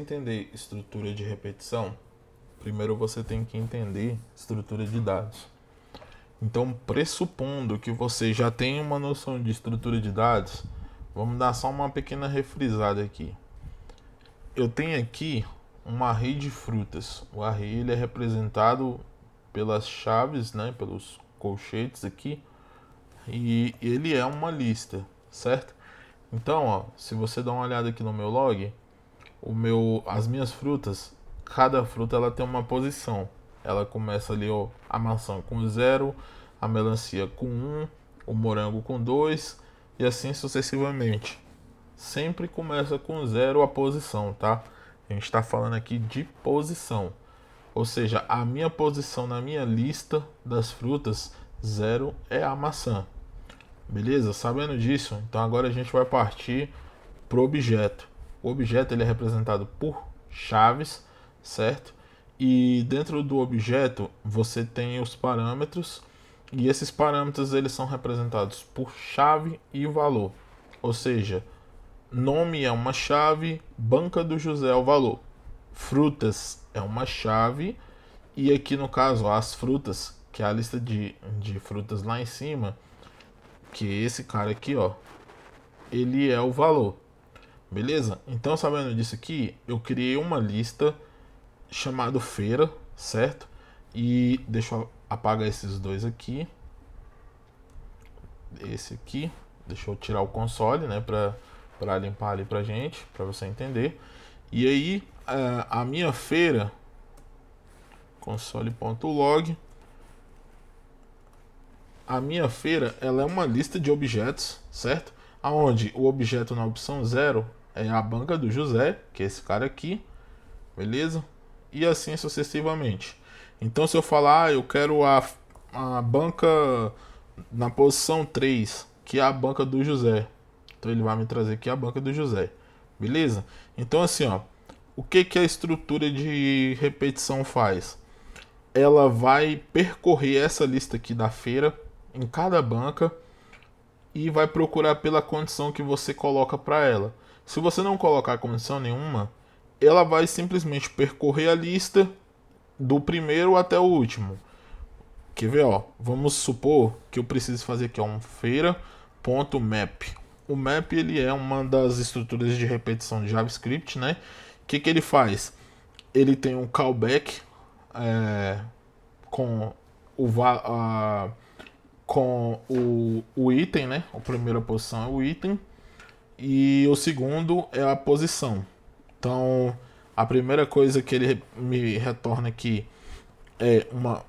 Entender estrutura de repetição, primeiro você tem que entender estrutura de dados. Então, pressupondo que você já tem uma noção de estrutura de dados, vamos dar só uma pequena refrisada aqui. Eu tenho aqui um array de frutas. O array ele é representado pelas chaves, né, pelos colchetes aqui, e ele é uma lista, certo? Então, ó, se você dá uma olhada aqui no meu log, as minhas frutas, cada fruta ela tem uma posição. Ela começa ali, ó, a maçã com 0, a melancia com 1, o morango com 2 e assim sucessivamente. Sempre começa com 0 a posição, tá? A gente está falando aqui de posição. Ou seja, a minha posição na minha lista das frutas, 0 é a maçã. Beleza? Sabendo disso, então agora a gente vai partir pro objeto. O objeto ele é representado por chaves, certo? E dentro do objeto você tem os parâmetros e esses parâmetros eles são representados por chave e valor. Ou seja, nome é uma chave, banca do José é o valor. Frutas é uma chave e aqui no caso as frutas, que é a lista de frutas lá em cima, que é esse cara aqui, ó, ele é o valor. Beleza? Então, sabendo disso aqui, eu criei uma lista chamada feira, certo? E deixa eu apagar esses dois aqui. Esse aqui. Deixa eu tirar o console, né? Pra limpar ali pra gente, pra você entender. E aí, a minha feira, console.log, a minha feira, ela é uma lista de objetos, certo? Aonde o objeto na opção 0 é a banca do José, que é esse cara aqui, beleza? E assim sucessivamente. Então, se eu falar, eu quero a banca na posição 3, que é a banca do José. Então, ele vai me trazer aqui a banca do José, beleza? Então, assim, ó, o que a estrutura de repetição faz? Ela vai percorrer essa lista aqui da feira em cada banca e vai procurar pela condição que você coloca para ela. Se você não colocar condição nenhuma, ela vai simplesmente percorrer a lista do primeiro até o último. Quer ver, ó? Vamos supor que eu preciso fazer aqui ó, um feira.map. O map ele é uma das estruturas de repetição de JavaScript, né? O que ele faz? Ele tem um callback com o item, né? A primeira posição é o item e o segundo é a posição. Então, a primeira coisa que ele me retorna aqui é uma.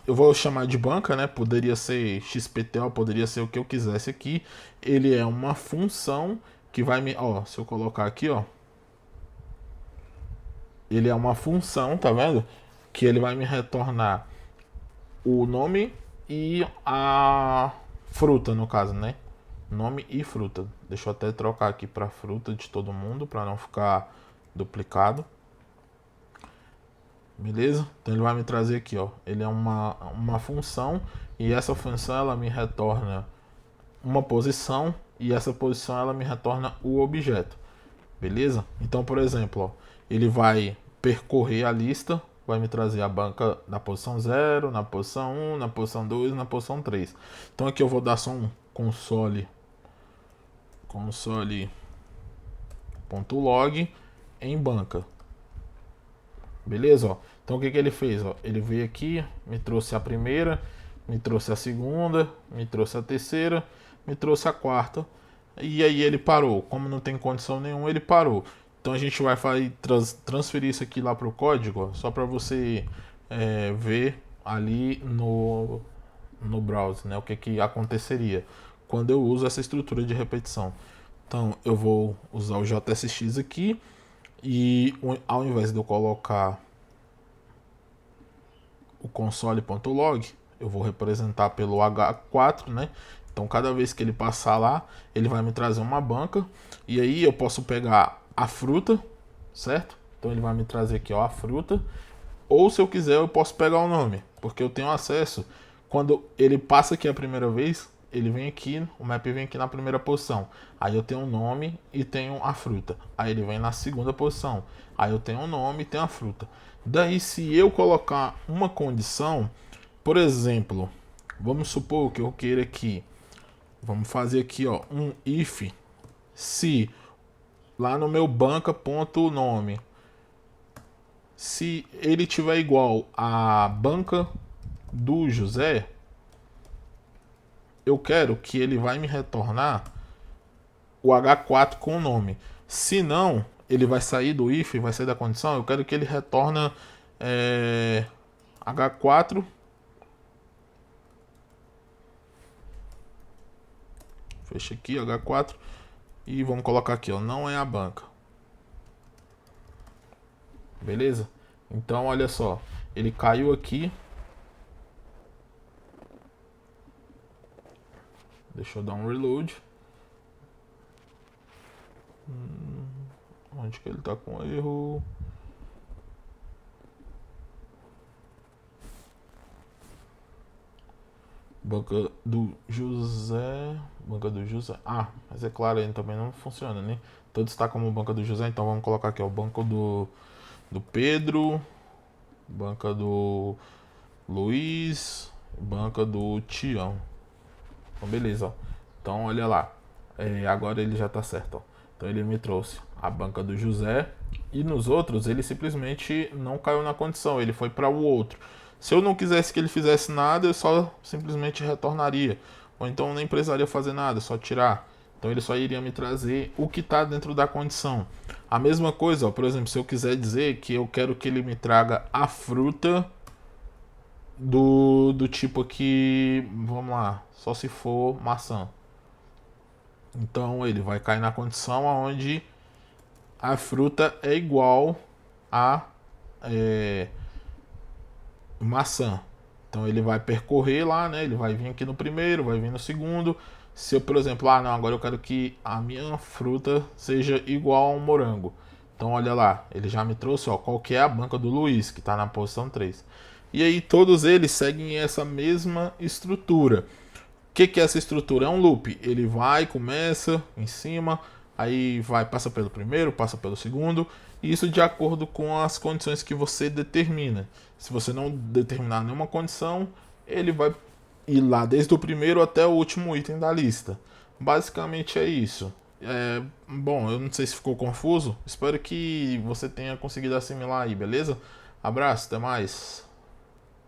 Eu vou chamar de banca, né? Poderia ser XPTO, poderia ser o que eu quisesse aqui. Ele é uma função que vai me. Ó, se eu colocar aqui, ó. Ele é uma função, tá vendo? Que ele vai me retornar o nome e a fruta, no caso, né? Nome e fruta. Deixa eu até trocar aqui para fruta de todo mundo, para não ficar duplicado. Beleza? Então ele vai me trazer aqui, ó. Ele é uma função e essa função ela me retorna uma posição e essa posição ela me retorna o objeto. Beleza? Então, por exemplo, ó, ele vai percorrer a lista, vai me trazer a banca na posição 0, na posição 1, na posição 2, na posição 3. Então aqui eu vou dar só um console.log em banca. Beleza? Ó. Então o que ele fez? Ó? Ele veio aqui, me trouxe a primeira, me trouxe a segunda, me trouxe a terceira, me trouxe a quarta. E aí ele parou. Como não tem condição nenhuma, ele parou. Então a gente vai transferir isso aqui lá para o código, ó, só para você ver ali no browser, né, o que aconteceria quando eu uso essa estrutura de repetição. Então eu vou usar o JSX aqui e ao invés de eu colocar o console.log, eu vou representar pelo H4, né? Então cada vez que ele passar lá, ele vai me trazer uma banca e aí eu posso pegar a fruta, certo? Então ele vai me trazer aqui ó, a fruta, ou se eu quiser eu posso pegar o nome, porque eu tenho acesso. Quando ele passa aqui a primeira vez, ele vem aqui, o map vem aqui na primeira posição. Aí eu tenho o nome e tenho a fruta. Aí ele vem na segunda posição. Aí eu tenho o nome e tenho a fruta. Daí, se eu colocar uma condição, por exemplo, vamos supor que eu queira aqui, vamos fazer aqui, ó, um if se lá no meu banca.nome, se ele tiver igual a banca do José, eu quero que ele vai me retornar o H4 com o nome. Se não, ele vai sair do if, vai sair da condição. Eu quero que ele retorne H4. Fecha aqui, H4. E vamos colocar aqui, ó, não é a banca. Beleza? Então, olha só. Ele caiu aqui. Deixa eu dar um reload. Onde que ele tá com erro? Banca do José. Banca do José. Ah, mas é claro, ele também não funciona, né? Todos está como banca do José, então vamos colocar aqui, ó. Banco do Pedro. Banca do Luiz. Banca do Tião. Então, beleza, ó. Então, olha lá. Agora ele já tá certo, ó. Então ele me trouxe a banca do José. E nos outros ele simplesmente não caiu na condição. Ele foi para o outro. Se eu não quisesse que ele fizesse nada, eu só simplesmente retornaria. Ou então nem precisaria fazer nada, só tirar. Então ele só iria me trazer o que está dentro da condição. A mesma coisa, ó, por exemplo, se eu quiser dizer que eu quero que ele me traga a fruta do tipo aqui, vamos lá, só se for maçã. Então ele vai cair na condição onde a fruta é igual a maçã. Então ele vai percorrer lá, né? Ele vai vir aqui no primeiro, vai vir no segundo. Se eu, por exemplo, não, agora eu quero que a minha fruta seja igual a um morango. Então olha lá, ele já me trouxe, ó, qual que é a banca do Luiz, que está na posição 3. E aí todos eles seguem essa mesma estrutura. O que é essa estrutura? É um loop. Ele vai, começa em cima, aí vai, passa pelo primeiro, passa pelo segundo, e isso de acordo com as condições que você determina. Se você não determinar nenhuma condição, ele vai ir lá desde o primeiro até o último item da lista. Basicamente é isso. Bom, eu não sei se ficou confuso. Espero que você tenha conseguido assimilar aí, beleza? Abraço, até mais.